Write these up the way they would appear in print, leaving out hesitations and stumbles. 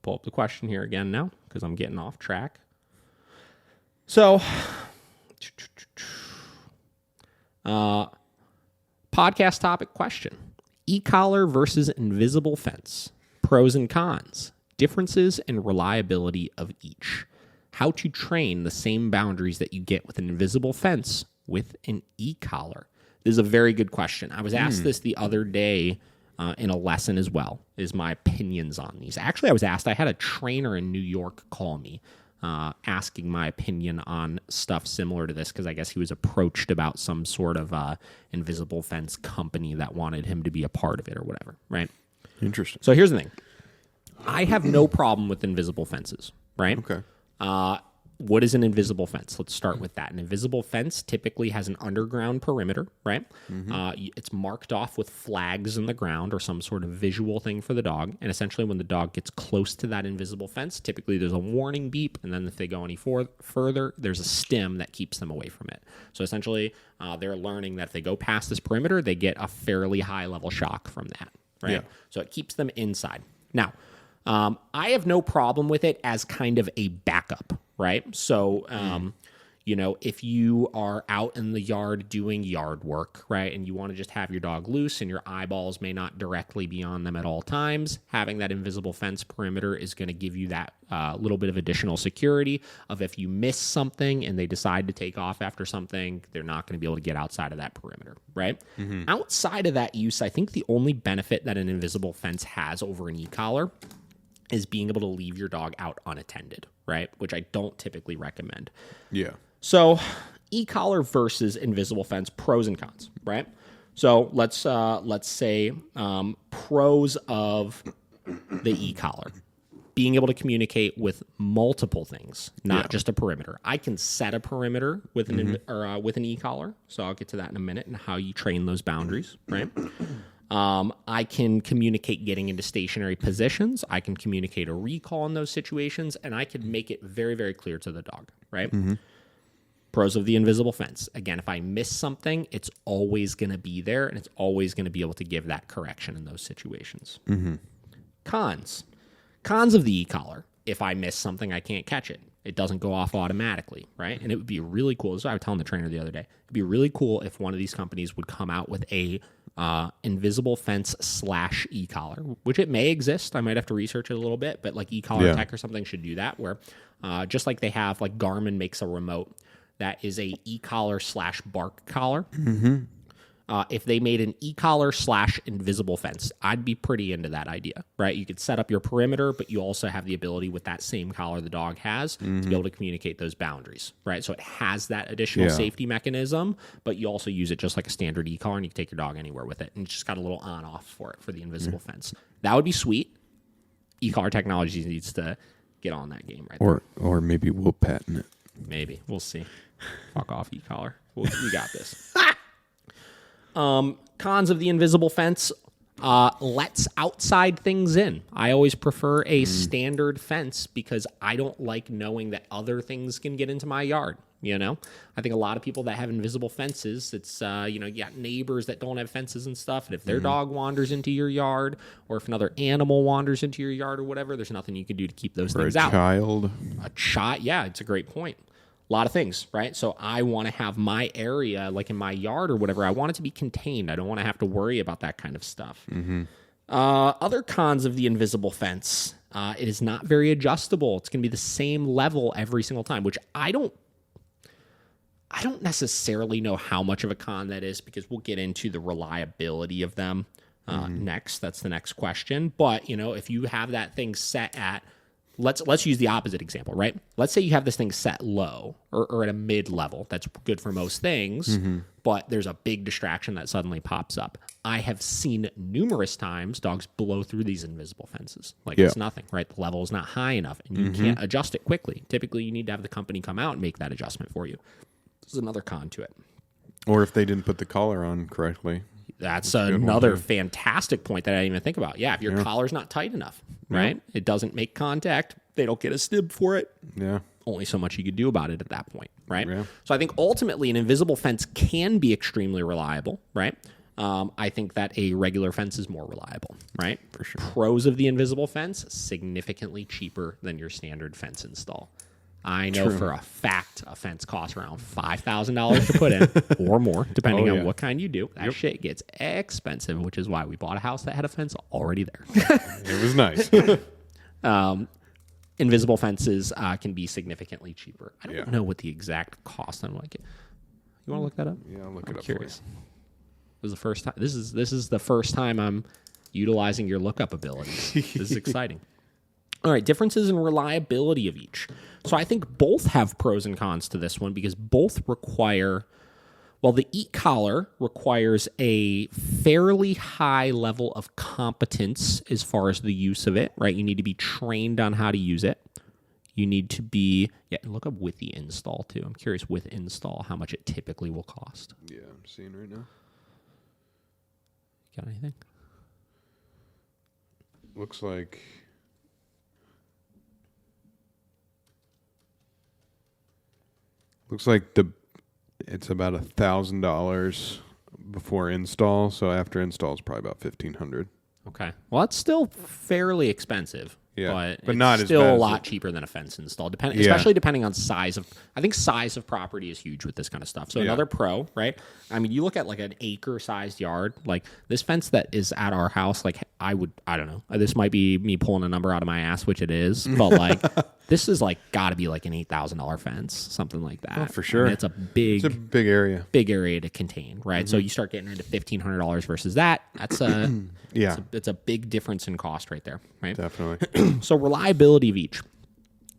pull up the question here again now because I'm getting off track. So, podcast topic question. E-collar versus invisible fence. Pros and cons. Differences and reliability of each. How to train the same boundaries that you get with an invisible fence with an e-collar. This is a very good question. I was asked this the other day in a lesson as well, is my opinions on these. Actually, I was asked, I had a trainer in New York call me asking my opinion on stuff similar to this because I guess he was approached about some sort of invisible fence company that wanted him to be a part of it or whatever, right? Interesting. So here's the thing. I have no problem with invisible fences, right? Okay. What is an invisible fence? Let's start with that. An invisible fence typically has an underground perimeter, right? It's marked off with flags in the ground or some sort of visual thing for the dog. And essentially when the dog gets close to that invisible fence, typically there's a warning beep. And then if they go any further, there's a stim that keeps them away from it. So essentially they're learning that if they go past this perimeter, they get a fairly high level shock from that, right? Yeah. So it keeps them inside. Now, I have no problem with it as kind of a backup, right? So, if you are out in the yard doing yard work, right, and you want to just have your dog loose and your eyeballs may not directly be on them at all times, having that invisible fence perimeter is going to give you that little bit of additional security of if you miss something and they decide to take off after something, they're not going to be able to get outside of that perimeter, right? Outside of that use, I think the only benefit that an invisible fence has over an e-collar is being able to leave your dog out unattended, right? Which I don't typically recommend. Yeah. So e-collar versus invisible fence, pros and cons, right? So let's say pros of the e-collar. Being able to communicate with multiple things, not just a perimeter. I can set a perimeter with an e-collar, so I'll get to that in a minute and how you train those boundaries, right? I can communicate getting into stationary positions. I can communicate a recall in those situations, and I can make it very, very clear to the dog, right? Pros of the invisible fence. Again, if I miss something, it's always going to be there, and it's always going to be able to give that correction in those situations. Cons. Cons of the e-collar. If I miss something, I can't catch it. It doesn't go off automatically, right? And it would be really cool. This is what I was telling the trainer the other day. It'd be really cool if one of these companies would come out with a invisible fence / e-collar, which it may exist. I might have to research it a little bit, but like e-collar tech or something should do that, where just like they have, like Garmin makes a remote that is a e-collar / bark collar. If they made an e-collar / invisible fence, I'd be pretty into that idea, right? You could set up your perimeter, but you also have the ability with that same collar the dog has to be able to communicate those boundaries, right? So it has that additional safety mechanism, but you also use it just like a standard e-collar, and you can take your dog anywhere with it, and it's just got a little on-off for it for the invisible fence. That would be sweet. E-collar technology needs to get on that game right there. Or maybe we'll patent it. Maybe. We'll see. Fuck off, e-collar. We got this. Cons of the invisible fence, lets outside things in. I always prefer a standard fence because I don't like knowing that other things can get into my yard, you know? I think a lot of people that have invisible fences, it's, you got neighbors that don't have fences and stuff, and if their dog wanders into your yard, or if another animal wanders into your yard or whatever, there's nothing you can do to keep those things out. A child, yeah, it's a great point. A lot of things, right? So I want to have my area, like in my yard or whatever, I want it to be contained. I don't want to have to worry about that kind of stuff. Other cons of the invisible fence, it is not very adjustable. It's going to be the same level every single time, which I don't necessarily know how much of a con that is, because we'll get into the reliability of them next. That's the next question. But, if you have that thing set at, let's use the opposite example, right? Let's say you have this thing set low or at a mid-level. That's good for most things, but there's a big distraction that suddenly pops up. I have seen numerous times dogs blow through these invisible fences. It's nothing, right? The level is not high enough, and you can't adjust it quickly. Typically, you need to have the company come out and make that adjustment for you. This is another con to it. Or if they didn't put the collar on correctly. That's another fantastic point that I didn't even think about. Yeah, if your collar's not tight enough, right? It doesn't make contact. They don't get a stib for it. Yeah. Only so much you could do about it at that point, right? Yeah. So I think ultimately an invisible fence can be extremely reliable, right? I think that a regular fence is more reliable, right? For sure. Pros of the invisible fence, significantly cheaper than your standard fence install. I know for a fact a fence costs around $5,000 to put in or more, depending on what kind you do. That shit gets expensive, which is why we bought a house that had a fence already there. It was nice. Invisible fences can be significantly cheaper. I don't know what the exact cost on like it. You want to look that up? Yeah, I'll look I'm it up curious. This is the first time. This is the first time I'm utilizing your lookup abilities. This is exciting. All right, differences in reliability of each. So I think both have pros and cons to this one because both require. Well, the e-collar requires a fairly high level of competence as far as the use of it, right? You need to be trained on how to use it. You need to be, look up with the install too. I'm curious with install how much it typically will cost. Yeah, I'm seeing right now. Got anything? Looks like it's about $1,000 before install. So after install is probably about $1,500. Okay. Well, it's still fairly expensive. Yeah, but but it's not as still bad a as lot cheaper than a fence install, especially depending on size of. I think size of property is huge with this kind of stuff. So another pro, right? I mean, you look at like an acre-sized yard, like this fence that is at our house. Like I don't know. This might be me pulling a number out of my ass, which it is, but like this is like got to be like an $8,000 fence, something like that. Oh, for sure. I mean, it's a big area. Big area to contain, right? So you start getting into $1,500 versus that. That's a it's a big difference in cost right there, right? Definitely. So reliability of each.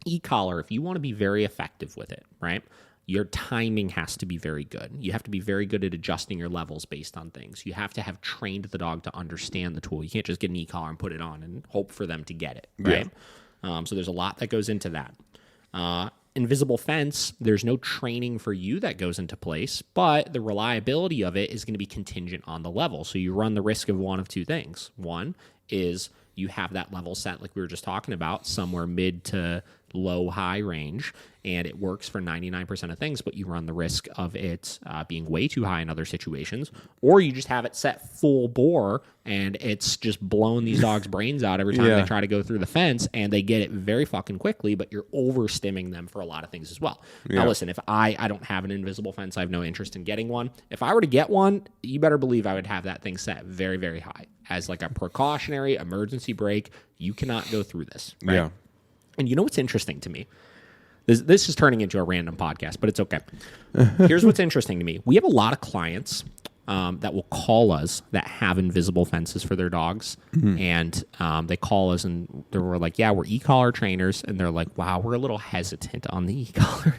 E-collar, if you want to be very effective with it, right? Your timing has to be very good. You have to be very good at adjusting your levels based on things. You have to have trained the dog to understand the tool. You can't just get an e-collar and put it on and hope for them to get it, right? So there's a lot that goes into that. Invisible fence, there's no training for you that goes into place, but the reliability of it is going to be contingent on the level. So you run the risk of one of two things. One is you have that level set, like we were just talking about, somewhere mid to low high range, and it works for 99% of things, but you run the risk of it being way too high in other situations, or you just have it set full bore and it's just blowing these dogs' brains out every time they try to go through the fence, and they get it very fucking quickly, but you're overstimming them for a lot of things as well. Now listen, if I don't have an invisible fence, I have no interest in getting one. If I were to get one, you better believe I would have that thing set very, very high as like a precautionary emergency brake. You cannot go through this, right? Yeah. And you know what's interesting to me? This is turning into a random podcast, but it's okay. Here's what's interesting to me. We have a lot of clients that will call us that have invisible fences for their dogs. And they call us and they were like, yeah, we're e-collar trainers. And they're like, wow, we're a little hesitant on the e-collar.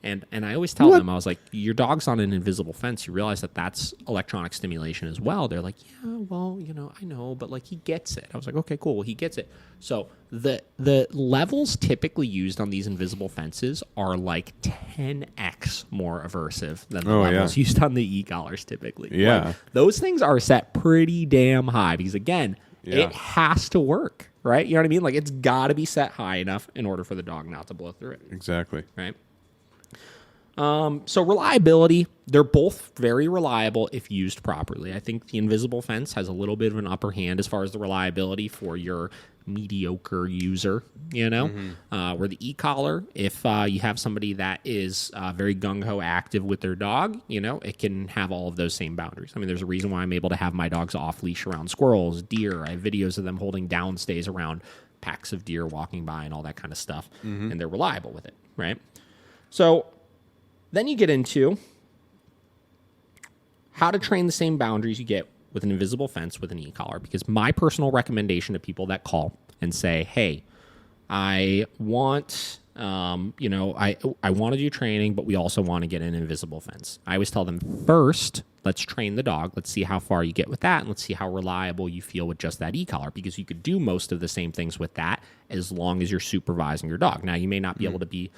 And I always tell them, I was like, your dog's on an invisible fence. You realize that that's electronic stimulation as well. They're like, yeah, well, I know, but like he gets it. I was like, okay, cool. Well, he gets it. So the levels typically used on these invisible fences are like 10x more aversive than the levels used on the e-collars typically. Yeah. Like, those things are set pretty damn high because, again, it has to work, right? You know what I mean? Like it's got to be set high enough in order for the dog not to blow through it. Exactly. Right? So reliability, they're both very reliable if used properly. I think the invisible fence has a little bit of an upper hand as far as the reliability for your mediocre user, where the e-collar, if you have somebody that is very gung-ho active with their dog, it can have all of those same boundaries. I mean, there's a reason why I'm able to have my dogs off leash around squirrels, deer. I have videos of them holding downstays around packs of deer walking by and all that kind of stuff, and they're reliable with it, right? So then you get into how to train the same boundaries you get with an invisible fence with an e-collar, because my personal recommendation to people that call and say, hey, I want, I want to do training, but we also want to get an invisible fence. I always tell them, first, let's train the dog. Let's see how far you get with that, and let's see how reliable you feel with just that e-collar, because you could do most of the same things with that as long as you're supervising your dog. Now, you may not be able to be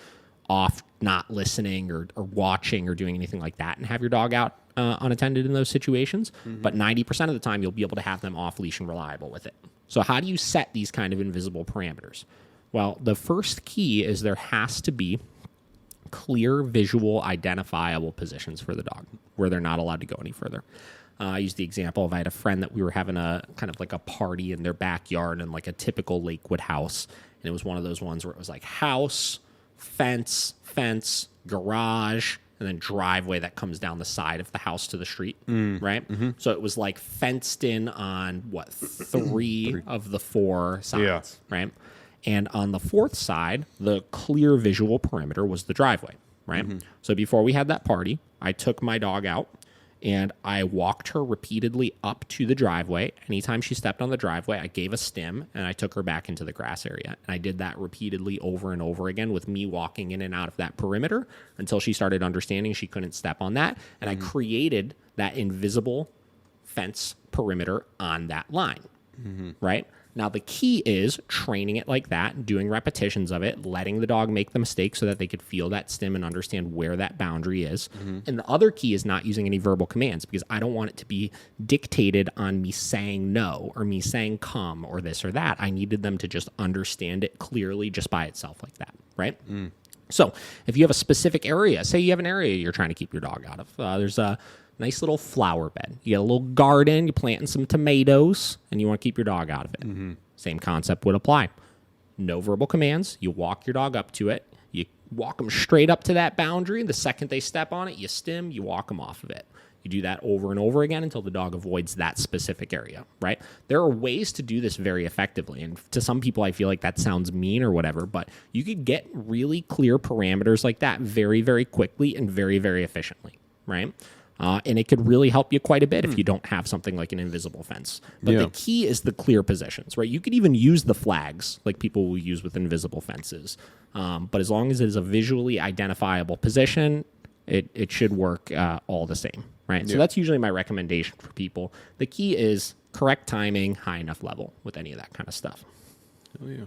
off not listening or watching or doing anything like that and have your dog out unattended in those situations, but 90% of the time you'll be able to have them off leash and reliable with it. So how do you set these kind of invisible parameters? Well, the first key is there has to be clear, visual, identifiable positions for the dog where they're not allowed to go any further. I used the example of I had a friend that we were having a kind of like a party in their backyard in like a typical Lakewood house. And it was one of those ones where it was like house, fence, garage, and then driveway that comes down the side of the house to the street, right? So it was like fenced in on, what, three of the four sides, right? And on the fourth side, the clear visual perimeter was the driveway, right? So before we had that party, I took my dog out, and I walked her repeatedly up to the driveway. Anytime she stepped on the driveway, I gave a stim, and I took her back into the grass area. And I did that repeatedly over and over again with me walking in and out of that perimeter until she started understanding she couldn't step on that. And I created that invisible fence perimeter on that line, right? Now, the key is training it like that, doing repetitions of it, letting the dog make the mistake so that they could feel that stim and understand where that boundary is. And the other key is not using any verbal commands, because I don't want it to be dictated on me saying no or me saying come or this or that. I needed them to just understand it clearly just by itself like that, right? So if you have a specific area, say you have an area you're trying to keep your dog out of, there's a nice little flower bed. You got a little garden, you're planting some tomatoes, and you want to keep your dog out of it. Same concept would apply. No verbal commands. You walk your dog up to it. You walk them straight up to that boundary. The second they step on it, you stim, you walk them off of it. You do that over and over again until the dog avoids that specific area, right? There are ways to do this very effectively. And to some people, I feel like that sounds mean or whatever, but you could get really clear parameters like that very, very quickly and very, very efficiently, right? And it could really help you quite a bit if you don't have something like an invisible fence. But the key is the clear positions, right? You could even use the flags like people will use with invisible fences. But as long as it is a visually identifiable position, it should work all the same, right? So that's usually my recommendation for people. The key is correct timing, high enough level with any of that kind of stuff. Oh, yeah.